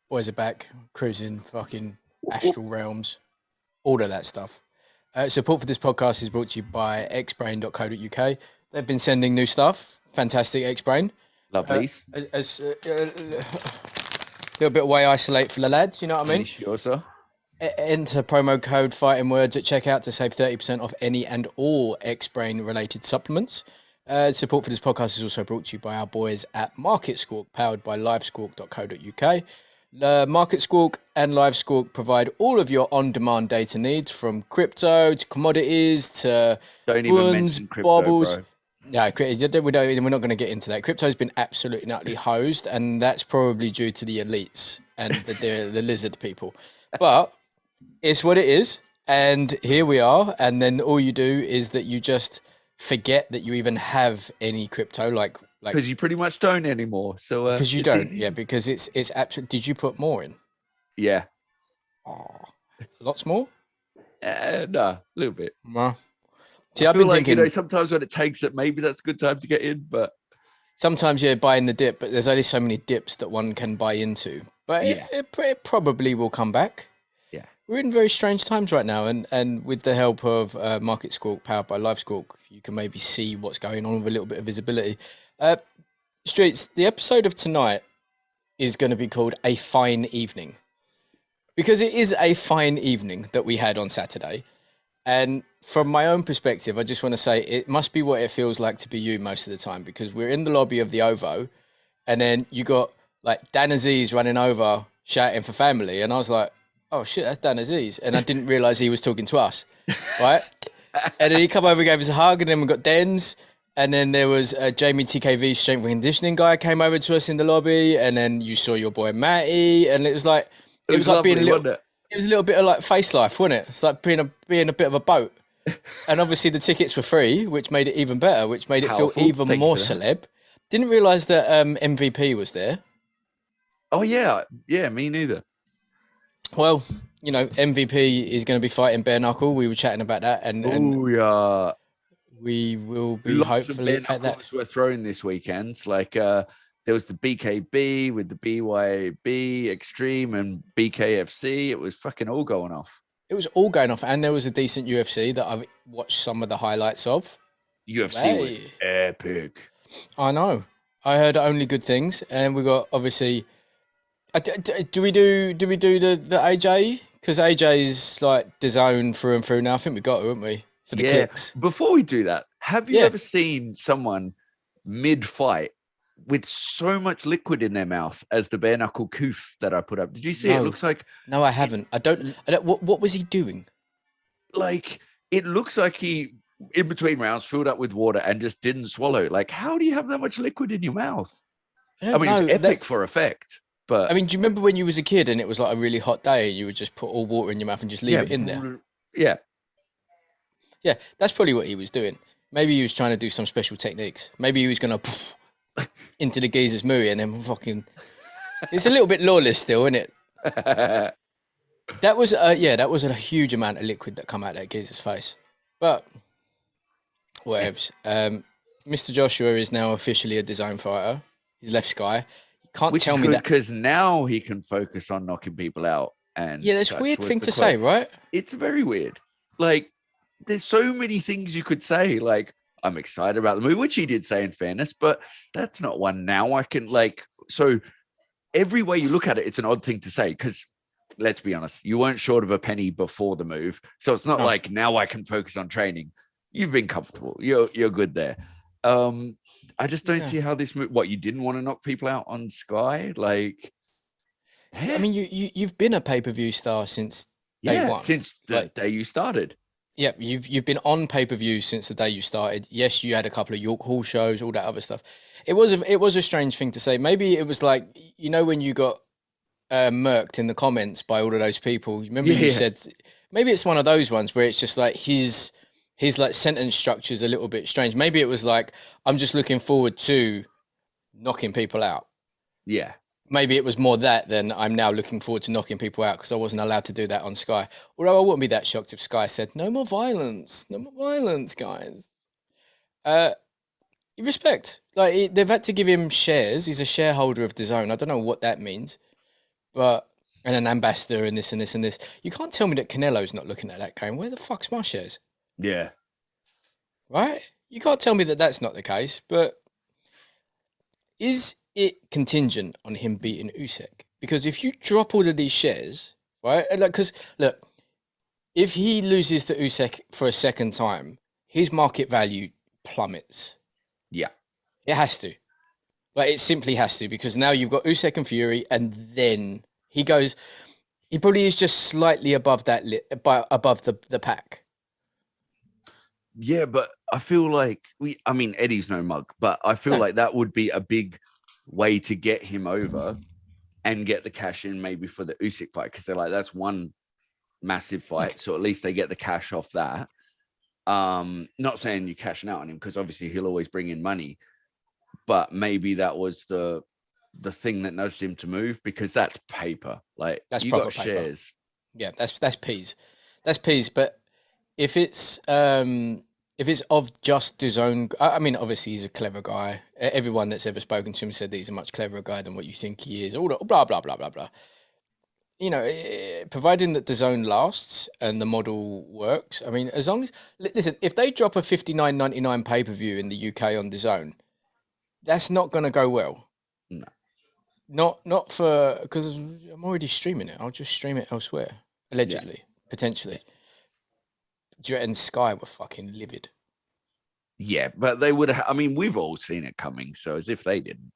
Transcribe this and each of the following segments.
Boys are back, cruising fucking astral realms, all of that stuff. Support for this podcast is brought to you by xbrain.co.uk. They've been sending new stuff. Fantastic, Xbrain. Lovely. As a little bit away isolate for the lads, you know what I mean? Sure, sir. Enter promo code Fighting Words at checkout to save 30% off any and all Xbrain related supplements. Support for this podcast is also brought to you by our boys at Market Squawk, powered by livesquawk.co.uk. Market Squawk and Live Squawk provide all of your on-demand data needs, from crypto to commodities to Don't even mention crypto, baubles. bro. No, we're not going to get into that. Crypto's been absolutely utterly hosed, and that's probably due to the elites and the lizard people. But it's what it is, and here we are. And then all you do is that you just forget that you even have any crypto, like Because you pretty much don't anymore. So because you it's don't, easy. yeah. Because it's absolutely. Did you put more in? Yeah. Lots more? Nah, a little bit. No. See, I I've feel been like, thinking sometimes when it takes it, maybe that's a good time to get in, but sometimes you're buying the dip, but there's only so many dips that one can buy into. But Yeah. it probably will come back. yeah. We're in very strange times right now, and with the help of Market Squawk, powered by Live Squawk, you can maybe see what's going on with a little bit of visibility. Streets, the episode of tonight is going to be called A Fine Evening, because it is a fine evening that we had on Saturday. And from my own perspective, I just want to say it must be what it feels like to be you most of the time, because we're in the lobby of the OVO, and then you got like Dan Aziz running over shouting for family, and I was like, oh shit, that's Dan Aziz, and I didn't realise he was talking to us, right? And then he come over and gave us a hug, and then we got Dens, and then there was Jamie TKV, strength and conditioning guy, came over to us in the lobby, and then you saw your boy Matty, and it was like lovely, being a little. wasn't it? It was a little bit of like face life, wasn't it? It's like being a bit of a boat. And obviously the tickets were free, which made it even better, which made it Powerful. feel even Thank you more for celeb. Didn't realise that MVP was there. Oh, yeah. Yeah, me neither. Well, you know, MVP is going to be fighting bare knuckle. We were chatting about that, and Oh, yeah. we will be Lots hopefully of at that. we're throwing this weekend. Like there was the BKB with the BYB Extreme and BKFC. It was fucking all going off. It was all going off, and there was a decent UFC that I've watched some of the highlights of. UFC was Hey. epic. I know. I heard only good things, and we got obviously. Do we do the AJ? Because AJ's like DAZN through and through now. I think we got to, haven't we? For the clicks. Before we do that, have you Yeah. ever seen someone mid-fight with so much liquid in their mouth as the bare knuckle coof that I put up? Did you see it? It No. looks like No, I haven't. I don't. What was he doing? it looks like he in between rounds filled up with water and just didn't swallow. Like, how do you have that much liquid in your mouth? I mean, it's epic for effect. But I mean, do you remember when you was a kid and it was like a really hot day? You would just put all water in your mouth and just leave it in there. Yeah. Yeah, that's probably what he was doing. Maybe he was trying to do some special techniques. Maybe he was gonna into the geezer's movie and then fucking. It's a little bit lawless still, isn't it? That was that was a huge amount of liquid that come out of that geezer's face. But whatevs. Mr. Joshua is now officially a design fighter. He's left Sky. You can't Which tell is me good that. because now he can focus on knocking people out. And Yeah, that's a weird was thing the to say, quote. right? It's very weird. Like, there's so many things you could say. Like, I'm excited about the movie, which he did say in fairness, but that's not one now I can so every way you look at it, it's an odd thing to say because let's be honest, you weren't short of a penny before the move. So it's not No. like now I can focus on training. You've been comfortable. You're good there. I just don't see how this move, what, you didn't want to knock people out on Sky? Like, I mean, you've been a pay-per-view star since day one. Since the day you started. Yeah, you've been on pay-per-view since the day you started. Yes, you had a couple of York Hall shows, all that other stuff. It was a strange thing to say. Maybe it was like, you know, when you got murked in the comments by all of those people. Remember you said maybe it's one of those ones where it's just like his like sentence structure is a little bit strange. Maybe it was like, I'm just looking forward to knocking people out. Yeah. Maybe it was more that than I'm now looking forward to knocking people out because I wasn't allowed to do that on Sky. Although I wouldn't be that shocked if Sky said, no more violence, guys. Respect. Like, they've had to give him shares. He's a shareholder of DAZN. I don't know what that means. but and an ambassador and this and this and this. You can't tell me that Canelo's not looking at that game. Where the fuck's my shares? Yeah. Right? You can't tell me that that's not the case. But is it contingent on him beating Usyk? Because if you drop all of these shares, right? Like, because look, if he loses to Usyk for a second time, his market value plummets. Yeah. It has to. Like, it simply has to, because now you've got Usyk and Fury, and then he goes. He probably is just slightly above that, above the pack. Yeah, but I feel like I mean, Eddie's no mug, but I feel like that would be a big way to get him over and get the cash in maybe for the Usyk fight, because they're like, that's one massive fight. So at least they get the cash off that. Not saying you're cashing out on him, because obviously he'll always bring in money, but maybe that was the thing that nudged him to move, because that's paper. Like, that's you proper got paper. Shares. Yeah, that's peas. That's peas. But if it's of just DAZN, I mean, obviously he's a clever guy. Everyone that's ever spoken to him said that he's a much cleverer guy than what you think he is. All the blah blah blah blah blah. You know, providing that DAZN lasts and the model works. I mean, as long as listen, if they drop a $59.99 pay-per-view in the UK on DAZN, that's not going to go well. No. Not for, because I'm already streaming it. I'll just stream it elsewhere, allegedly, potentially. And Sky were fucking livid. Yeah, but they would. I mean, we've all seen it coming, so as if they didn't.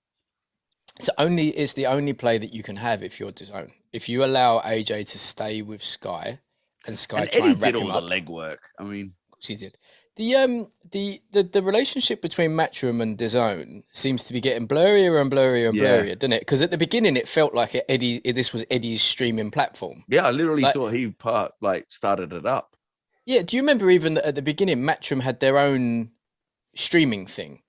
It's the only play that you can have if you're DAZN. If you allow AJ to stay with Sky, and Sky And try Eddie and wrap did him all up. the legwork. I mean, Of course he did. The relationship between Matchroom and DAZN seems to be getting blurrier and blurrier and blurrier, doesn't it? Because at the beginning it felt like this was Eddie's streaming platform. yeah, I literally thought he started it up. Yeah, do you remember even at the beginning Matchroom had their own streaming thing?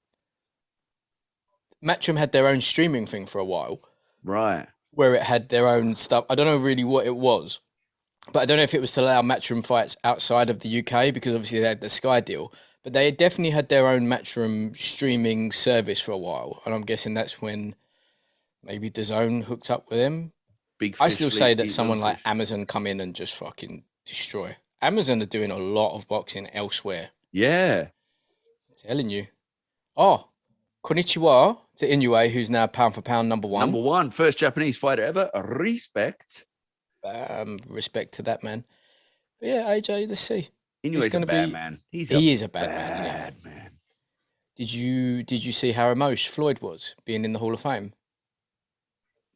Matchroom had their own streaming thing for a while. Right. Where it had their own stuff. I don't know really what it was, but I don't know if it was to allow Matchroom fights outside of the UK, because obviously they had the Sky deal. But they definitely had their own Matchroom streaming service for a while, and I'm guessing that's when maybe DAZN hooked up with them. Big I still say that someone like Amazon come in and just fucking destroy. Amazon are doing a lot of boxing elsewhere. Yeah. I'm telling you. Oh, konnichiwa to Inoue, who's now pound for pound number one. Number one, first Japanese fighter ever. Respect. Respect to that, man. But yeah, AJ, let's see. Inoue's a bad man. He is a bad man. Bad man. Did you see how emotional Floyd was being in the Hall of Fame?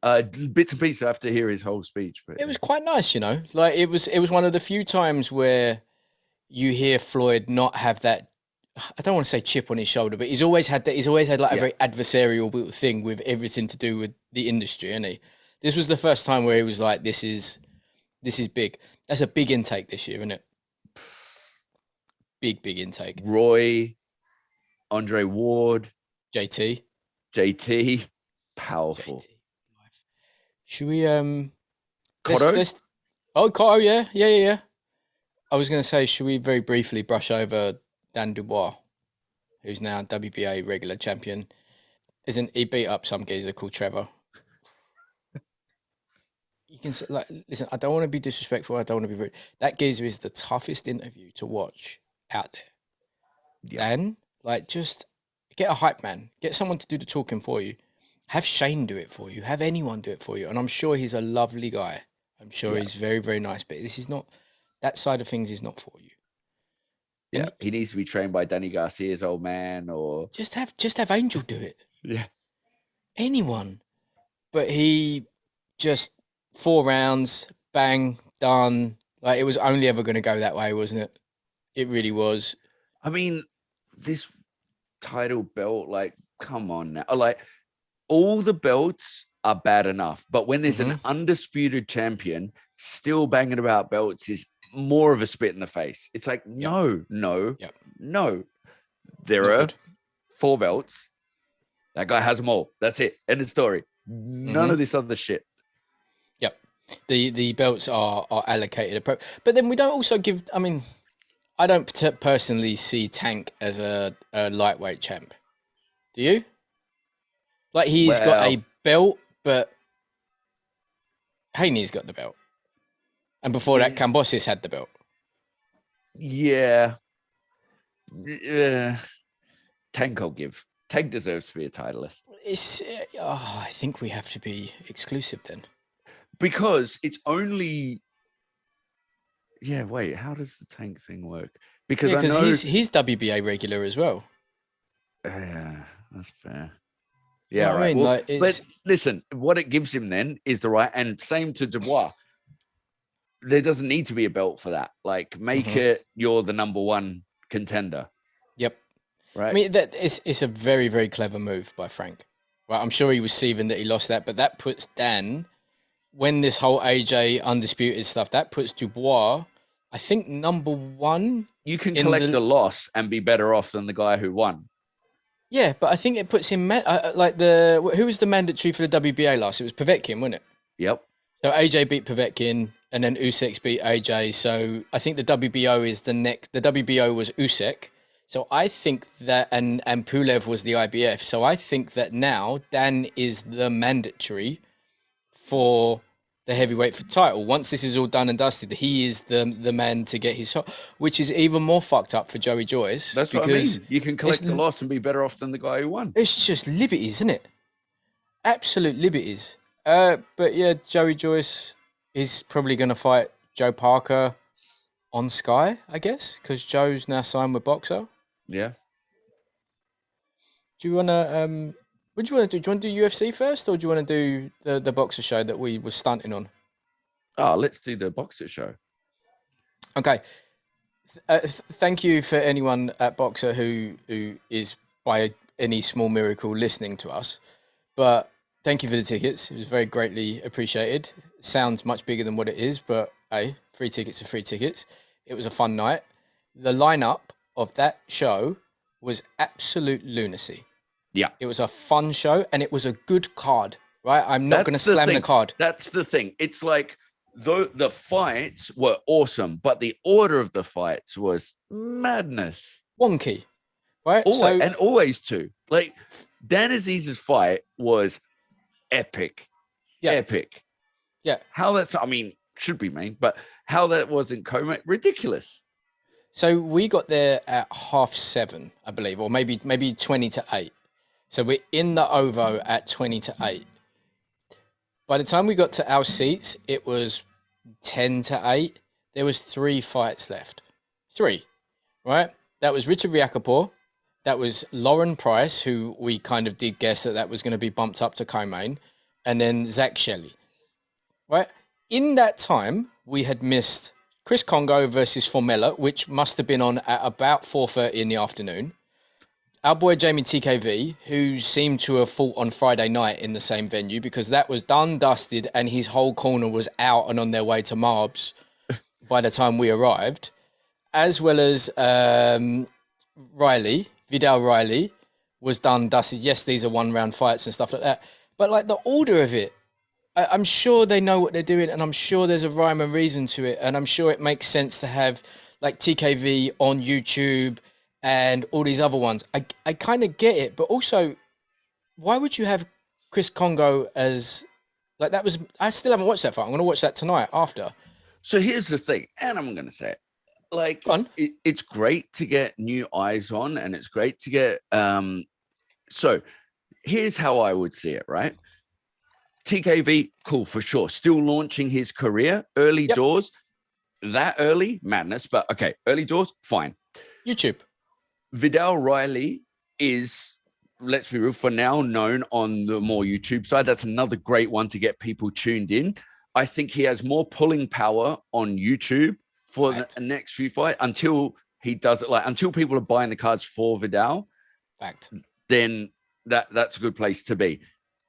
Bits and pieces. I have to hear his whole speech, but it was quite nice, you know. Like it was one of the few times where you hear Floyd not have that. I don't want to say chip on his shoulder, but he's always had that. He's always had like a very adversarial thing with everything to do with the industry, isn't he? This was the first time where he was like, "This is big." That's a big intake this year, isn't it? Big intake. Roy, Andre Ward, JT, powerful. JT. Should we Cotto? Cotto, yeah. I was going to say, should we very briefly brush over Dan Dubois, who's now WBA regular champion? He beat up some geezer called Trevor? You can say, like, listen, I don't want to be disrespectful. I don't want to be rude. That geezer is the toughest interview to watch out there. Yeah. Dan, like, just get a hype man. Get someone to do the talking for you. Have Shane do it for you. Have anyone do it for you. And I'm sure he's a lovely guy. I'm sure he's very, very nice. But this is not, that side of things is not for you. Yeah, he needs to be trained by Danny Garcia's old man, or just have Angel do it. Yeah. Anyone. But he just 4 rounds, bang, done. Like, it was only ever going to go that way, wasn't it? It really was. I mean, this title belt, like, come on now. Like, all the belts are bad enough, but when there's an undisputed champion still banging about belts is more of a spit in the face. It's like, no. There are 4 belts. That guy has them all. That's it. End of story. None of this other shit. Yep. The belts are allocated. But then we don't also give, I mean, I don't personally see Tank as a lightweight champ. Do you? Like, he's got a belt, but Haney's got the belt. And before that, Kambosos had the belt. Yeah. Tank I'll give. Tank deserves to be a titleist. I think we have to be exclusive then. Because it's only... Yeah, wait, how does the Tank thing work? Because I know... he's WBA regular as well. Yeah, that's fair. Yeah, you know right. I mean, well, but listen, what it gives him then is the right, and same to Dubois. There doesn't need to be a belt for that. Like, make it you're the number one contender. Yep. Right. I mean, it's a very, very clever move by Frank. Right. I'm sure he was seething that he lost that, but that puts Dan, when this whole AJ undisputed stuff, that puts Dubois, I think, number one. You can collect the loss and be better off than the guy who won. Yeah, but I think it puts him who was the mandatory for the WBA last? It was Povetkin, wasn't it? Yep. So AJ beat Povetkin, and then Usyk beat AJ. So I think the WBO is the next. The WBO was Usyk. So I think that, and Pulev was the IBF. So I think that now Dan is the mandatory for the heavyweight title. Once this is all done and dusted, he is the man to get his shot, which is even more fucked up for Joey Joyce. That's what I mean. You can collect the loss and be better off than the guy who won. It's just liberties, isn't it? Absolute liberties. But yeah, Joey Joyce is probably going to fight Joe Parker on Sky, I guess, because Joe's now signed with Boxer. Yeah. Do you want to... What do you want to do? Do you want to do UFC first, or do you want to do the Boxer show that we were stunting on? Oh, let's do the Boxer show. Okay. Thank you for anyone at Boxer who is, by any small miracle, listening to us. But thank you for the tickets. It was very greatly appreciated. Sounds much bigger than what it is, but hey, free tickets are free tickets. It was a fun night. The lineup of that show was absolute lunacy. Yeah. It was a fun show and it was a good card, right? I'm not going to slam the card. That's the thing. It's like the fights were awesome, but the order of the fights was madness. Wonky, right? Always too. Like, Dan Aziz's fight was epic. Yeah. Epic. Yeah. How that's, I mean, should be main, but how that wasn't co-main, ridiculous. So we got there at 7:30, I believe, or maybe 7:50. So we're in the OVO at 7:50. By the time we got to our seats, it was 7:50. There was 3 fights left. 3, right? That was Richard Riakporhe. That was Lauren Price, who we kind of did guess that was going to be bumped up to co-main. And then Zach Shelley, right? In that time, we had missed Chris Congo versus Formella, which must have been on at about 4:30 in the afternoon. Our boy Jamie TKV, who seemed to have fought on Friday night in the same venue, because that was done, dusted, and his whole corner was out and on their way to Marbs by the time we arrived, as well as Vidal Riley was done, dusted. Yes, these are 1-round fights and stuff like that. But like the order of it, I'm sure they know what they're doing, and I'm sure there's a rhyme and reason to it, and I'm sure it makes sense to have like TKV on YouTube and all these other ones. I kind of get it, but also, why would you have Chris Congo as like that was? I still haven't watched that fight. I'm going to watch that tonight after. So here's the thing, and I'm going to say it. Like, it's great to get new eyes on, and it's great to get. So here's how I would see it, right? TKV, cool for sure. Still launching his career, early doors. That early, madness, but okay, early doors, fine. YouTube. Vidal Riley is, let's be real, for now known on the more YouTube side. That's another great one to get people tuned in. I think he has more pulling power on YouTube for the next few fights until he does it, like until people are buying the cards for Vidal. Then that's a good place to be.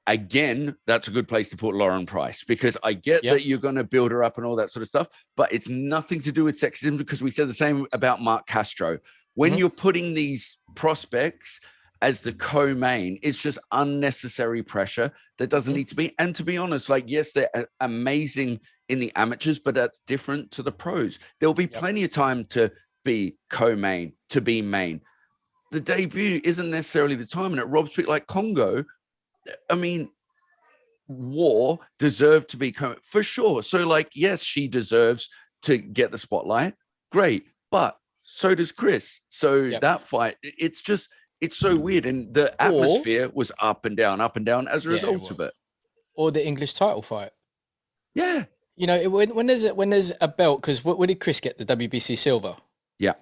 Again, that's a good place to put Lauren Price, because I get that you're going to build her up and all that sort of stuff, but it's nothing to do with sexism, because we said the same about Mark Castro. When you're putting these prospects as the co-main, it's just unnecessary pressure that doesn't need to be. And to be honest, like, yes, they're amazing in the amateurs, but that's different to the pros. There'll be plenty of time to be co-main, to be main. The debut isn't necessarily the time, and it robs people like Congo. I mean, war deserved to be for sure. So like, yes, she deserves to get the spotlight. Great. But so does Chris. So that fight, it's so weird. And the atmosphere was up and down as a result of it. Or the English title fight. Yeah. You know, when there's a belt, because when did Chris get the WBC silver? Yeah.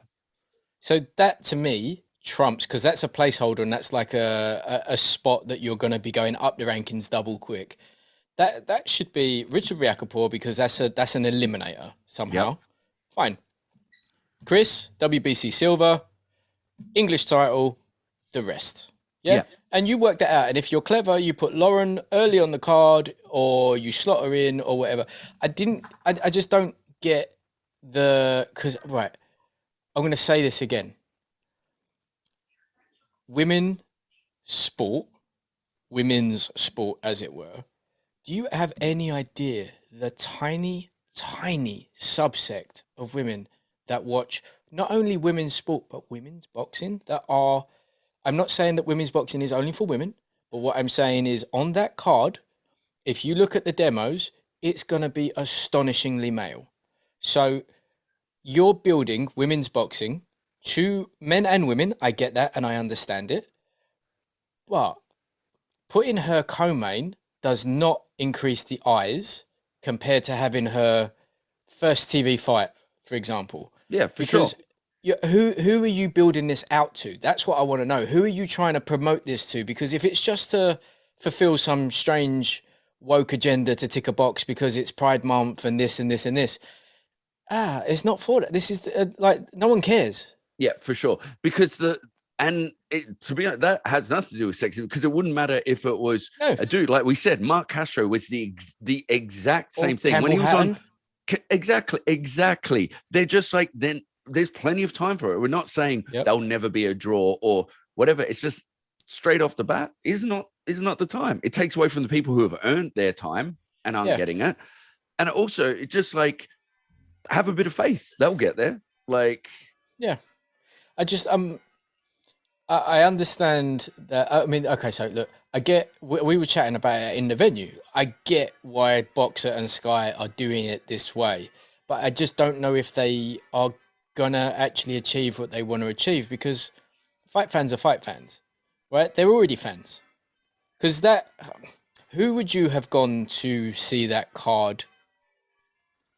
So that to me trumps, because that's a placeholder and that's like a spot that you're going to be going up the rankings double quick. That should be Richard Riakporhe, because that's an eliminator somehow. Yep. Fine. Chris, WBC silver, English title, the rest. Yeah? And you work that out. And if you're clever, you put Lauren early on the card, or you slot her in, or whatever. I just don't get because, right, I'm going to say this again. Women's sport, as it were, do you have any idea the tiny, tiny subsect of women that watch not only women's sport, but women's boxing that are... I'm not saying that women's boxing is only for women, but what I'm saying is on that card, if you look at the demos, it's going to be astonishingly male. So you're building women's boxing to men and women. I get that and I understand it. But putting her co-main does not increase the eyes compared to having her first TV fight, for example. Yeah, for sure. Who are you building this out to? That's what I want to know. Who are you trying to promote this to? Because if it's just to fulfill some strange woke agenda to tick a box because it's Pride Month and this and this and this, it's not for that. This is like, no one cares. Yeah, for sure. Because to be honest, that has nothing to do with sexism, because it wouldn't matter if it was a dude. Like we said, Mark Castro was the exact same thing. Campbell when he was Hatton. on. Exactly. They're just like, then there's plenty of time for it. We're not saying there'll never be a draw or whatever. It's just straight off the bat is not the time. It takes away from the people who have earned their time and aren't getting it. And also, it just like, have a bit of faith. They'll get there. Like, yeah. I understand that. I mean, okay, so look, I get, we were chatting about it in the venue. I get why Boxer and Sky are doing it this way, but I just don't know if they are gonna actually achieve what they want to achieve, because fight fans are fight fans, right? They're already fans. Because who would you have gone to see that card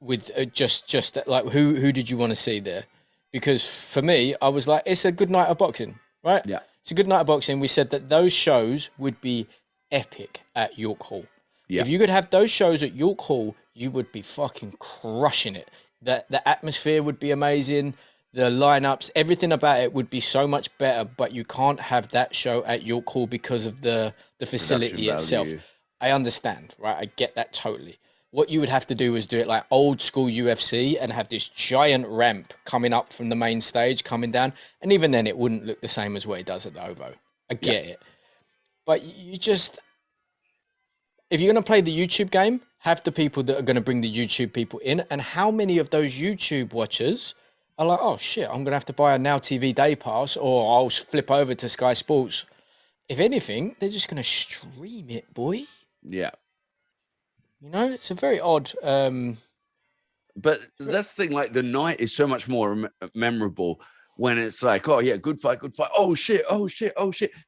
with? Just that, like, who did you want to see there? Because for me, I was like, it's a good night of boxing, right? Yeah, it's a good night of boxing. We said that those shows would be epic at York Hall. Yeah. If you could have those shows at York Hall, you would be fucking crushing it. The atmosphere would be amazing. The lineups, everything about it would be so much better. But you can't have that show at York Hall because of the facility itself. I understand, right? I get that totally. What you would have to do is do it like old school UFC and have this giant ramp coming up from the main stage, coming down. And even then, it wouldn't look the same as what it does at the OVO. I get it. But you just... If you're going to play the YouTube game, have the people that are going to bring the YouTube people in. And how many of those YouTube watchers are like, oh shit, I'm going to have to buy a Now TV Day Pass, or I'll flip over to Sky Sports. If anything, they're just going to stream it, boy. Yeah. You know, it's a very odd... But that's the thing, like, the night is so much more memorable when it's like, oh yeah, good fight. Oh shit.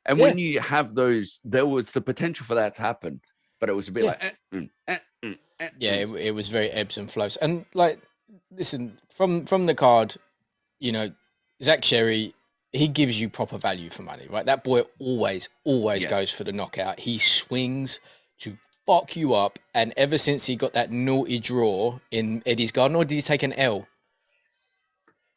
And when you have those, there was the potential for that to happen. But it was a bit like... it was very ebbs and flows. And, like, listen, from the card, you know, Zach Sherry, he gives you proper value for money, right? That boy always goes for the knockout. He swings to fuck you up. And ever since he got that naughty draw in Eddie's Garden, or did he take an L?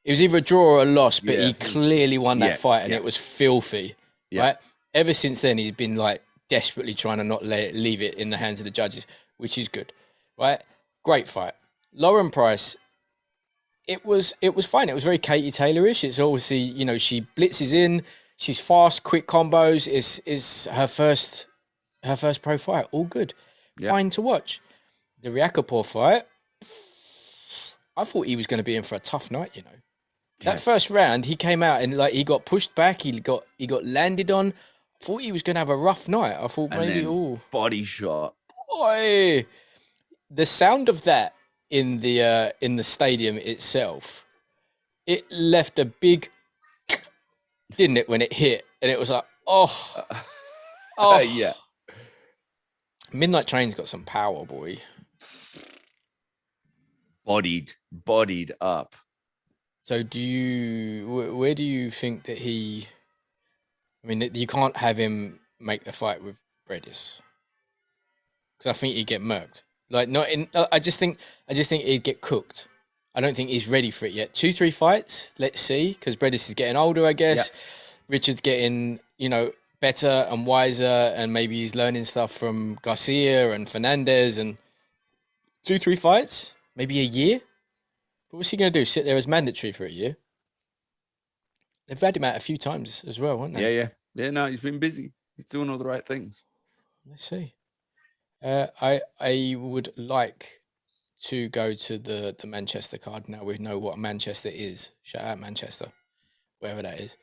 It was either a draw or a loss, but he clearly won that fight, and it was filthy, right? Ever since then, he's been, like, desperately trying to not leave it in the hands of the judges, which is good, right? Great fight. Lauren Price, it was fine. It was very Katie Taylor-ish. It's obviously, you know, she blitzes in, she's fast, quick combos. Is her first pro fight. All good, fine to watch. The Riakporhe fight, I thought he was going to be in for a tough night. You know, that first round he came out and, like, he got pushed back. He got landed on. Thought he was going to have a rough night. I thought maybe, body shot. Oi! The sound of that in the stadium itself, it left a big, didn't it, when it hit, and it was like, oh, Yeah. Midnight Train's got some power, boy. Bodied up. So where do you think that he? I mean, you can't have him make the fight with Bredis because I think he'd get murked. Like not in. I just think he'd get cooked. I don't think he's ready for it yet. 2-3 fights, let's see, because Bredis is getting older, I guess. Yeah. Richard's getting, better and wiser, and maybe he's learning stuff from Garcia and Fernandez. And 2-3 fights, maybe a year. But what's he going to do? Sit there as mandatory for a year? They've had him out a few times as well, haven't they? Yeah. No, he's been busy. He's doing all the right things. Let's see. I would like to go to the Manchester card now. We know what Manchester is. Shout out Manchester, wherever that is.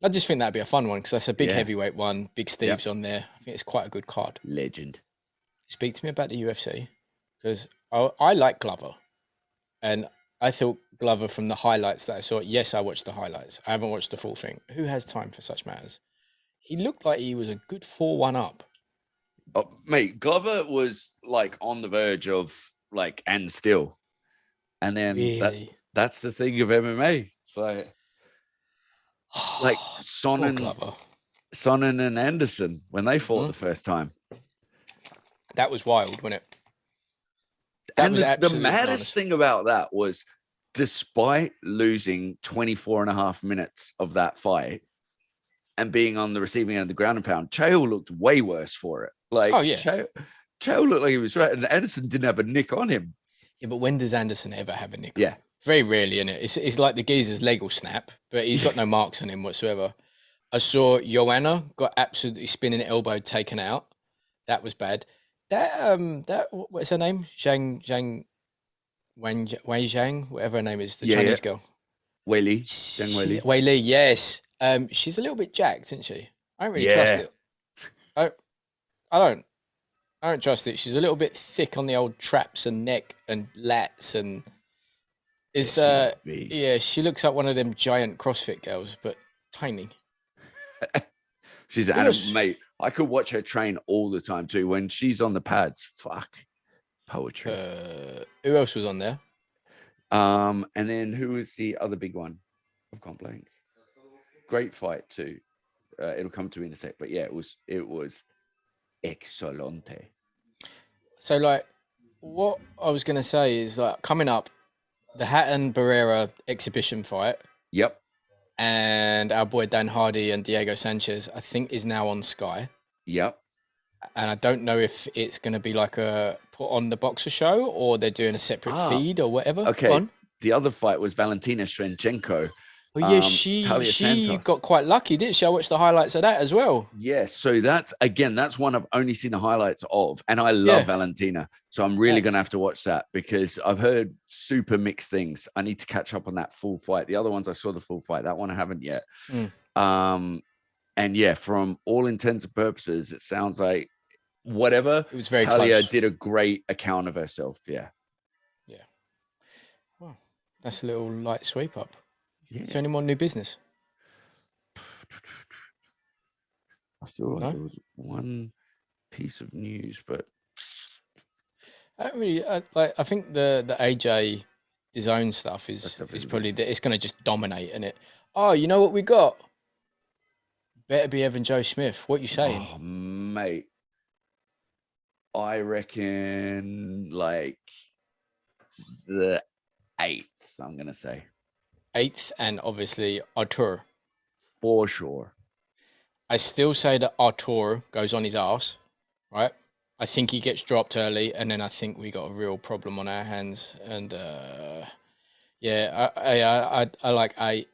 I just think that'd be a fun one because that's a big heavyweight one. Big Steve's on there. I think it's quite a good card. Legend. Speak to me about the UFC because I like Glover, and I thought Glover from the highlights that I saw. Yes, I watched the highlights. I haven't watched the full thing. Who has time for such matters? He looked like he was a good 4-1 up. Oh, mate, Glover was like on the verge of like and still, and then really? That's the thing of MMA. It's like Sonnen and Anderson when they fought the first time. That was wild, wasn't it? And the maddest thing about that was, despite losing 24 and a half minutes of that fight and being on the receiving end of the ground and pound, Chael looked way worse for it. Like, Chael looked like he was right, and Anderson didn't have a nick on him. Yeah, but when does Anderson ever have a nick? Yeah. Very rarely, isn't it? It's like the geezer's leg will snap, but he's got no marks on him whatsoever. I saw Joanna got absolutely spinning elbow taken out. That was bad. That what's her name? Wei Zhang, whatever her name is, the Chinese girl. Wei Li. Wei Li, yes. She's a little bit jacked, isn't she? I don't really trust it. I don't trust it. She's a little bit thick on the old traps and neck and lats, and she looks like one of them giant CrossFit girls, but tiny. She's mate. I could watch her train all the time too. When she's on the pads, fuck, poetry. Who else was on there? And then who was the other big one? I've gone blank. Great fight too. It'll come to me in a sec. But yeah, it was excelente. So like, what I was gonna say is like coming up, the Hatton Barrera exhibition fight. Yep. And our boy Dan Hardy and Diego Sanchez, I think, is now on Sky. Yep. And I don't know if it's going to be like a put on the Boxer show or they're doing a separate feed or whatever. Okay. The other fight was Valentina Shevchenko. Well, yeah, she got quite lucky, didn't she? I watched the highlights of that as well. Yeah, so that's one I've only seen the highlights of, and I love Valentina, so I'm really going to have to watch that because I've heard super mixed things. I need to catch up on that full fight. The other ones I saw the full fight, that one I haven't yet. And yeah, from all intents and purposes, it sounds like whatever. It was very Talia close. did a great account of herself. Yeah. Well, that's a little light sweep up. Yeah. Is there any more new business? I feel like there was one piece of news, but I don't really. I think the AJ DAZN stuff is probably it's going to just dominate, isn't it? Oh, you know what we got? Better be Evan Joe Smith. What you saying? Oh, mate, I reckon like the 8th. I'm gonna say 8th, and obviously Artur. For sure. I still say that Artur goes on his ass, right? I think he gets dropped early, and then I think we got a real problem on our hands. And I like 8.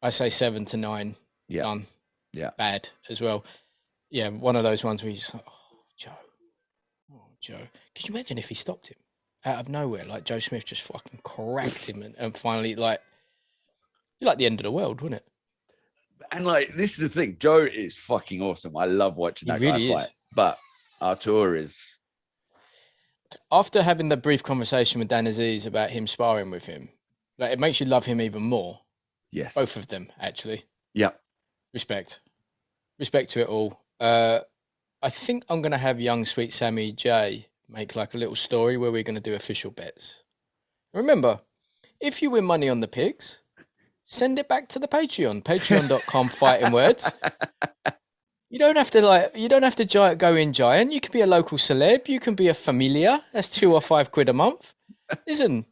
I say 7 to 9. Yeah. Done. Yeah. Bad as well. Yeah, one of those ones where you just like, Joe. Could you imagine if he stopped him out of nowhere? Like Joe Smith just fucking cracked him and finally like the end of the world, wouldn't it? And like, this is the thing. Joe is fucking awesome. I love watching that guy fight. But Artur is After having the brief conversation with Dan Aziz about him sparring with him, like, it makes you love him even more. Yes. Both of them, actually. Yep. Respect to it all. I think I'm going to have young sweet Sammy J make like a little story where we're going to do official bets. Remember, if you win money on the picks, send it back to the Patreon. Patreon.com fighting words. You don't have to go in giant. You can be a local celeb. You can be a familia. That's £2 or £5 a month. Listen,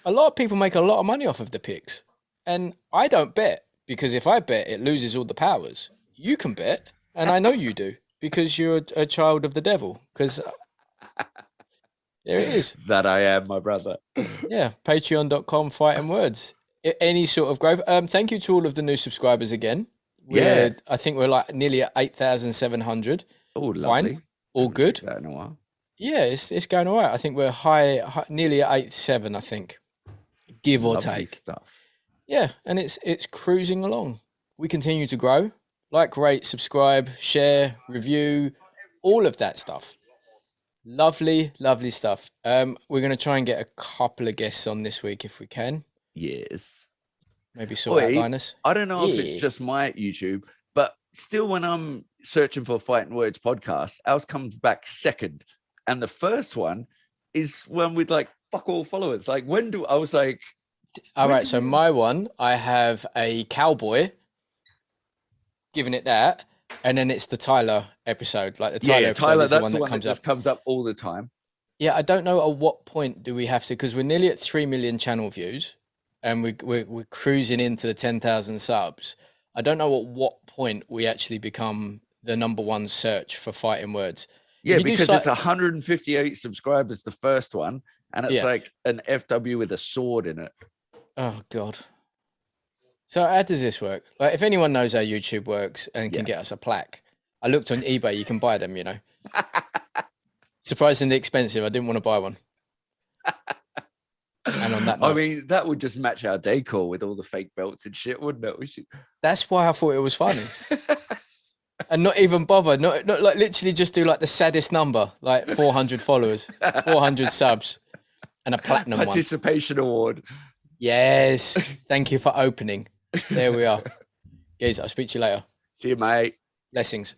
a lot of people make a lot of money off of the picks. And I don't bet, because if I bet, it loses all the powers. You can bet, and I know you do, because you're a child of the devil. Because there it is. That I am, my brother. Yeah, patreon.com fighting words. Any sort of growth. Thank you to all of the new subscribers again. I think we're like nearly at 8,700. Oh, lovely. Fine. All good. That in a while. Yeah, it's going all right. I think we're high nearly at 8,700, I think. Give or take. Stuff. Yeah, and it's cruising along. We continue to grow. Like, rate, subscribe, share, review, all of that stuff. Lovely, lovely stuff. We're going to try and get a couple of guests on this week if we can. Yes. Maybe sort out Linus. I don't know if it's just my YouTube, but still when I'm searching for Fighting Words podcast, ours comes back second. And the first one is one with like fuck all followers. Like I was like... All right, so my one, I have a cowboy, giving it that, and then it's the Tyler episode. Like the Tyler episode is the one that comes up all the time. Yeah, I don't know at what point do we have to, because we're nearly at 3 million channel views, and we're cruising into the 10,000 subs. I don't know at what point we actually become the #1 search for Fighting Words. Yeah, because it's 158 subscribers, the first one, and it's like an FW with a sword in it. Oh, God. So how does this work? Like, if anyone knows how YouTube works and can get us a plaque, I looked on eBay, you can buy them, you know. Surprisingly expensive. I didn't want to buy one. And on that note, I mean, that would just match our decor with all the fake belts and shit, wouldn't it? That's why I thought it was funny. And not even bother, not like literally just do like the saddest number, like 400 followers, 400 subs, and a platinum participation award. Yes. Thank you for opening. There we are. Guys, I'll speak to you later. See you, mate. Blessings.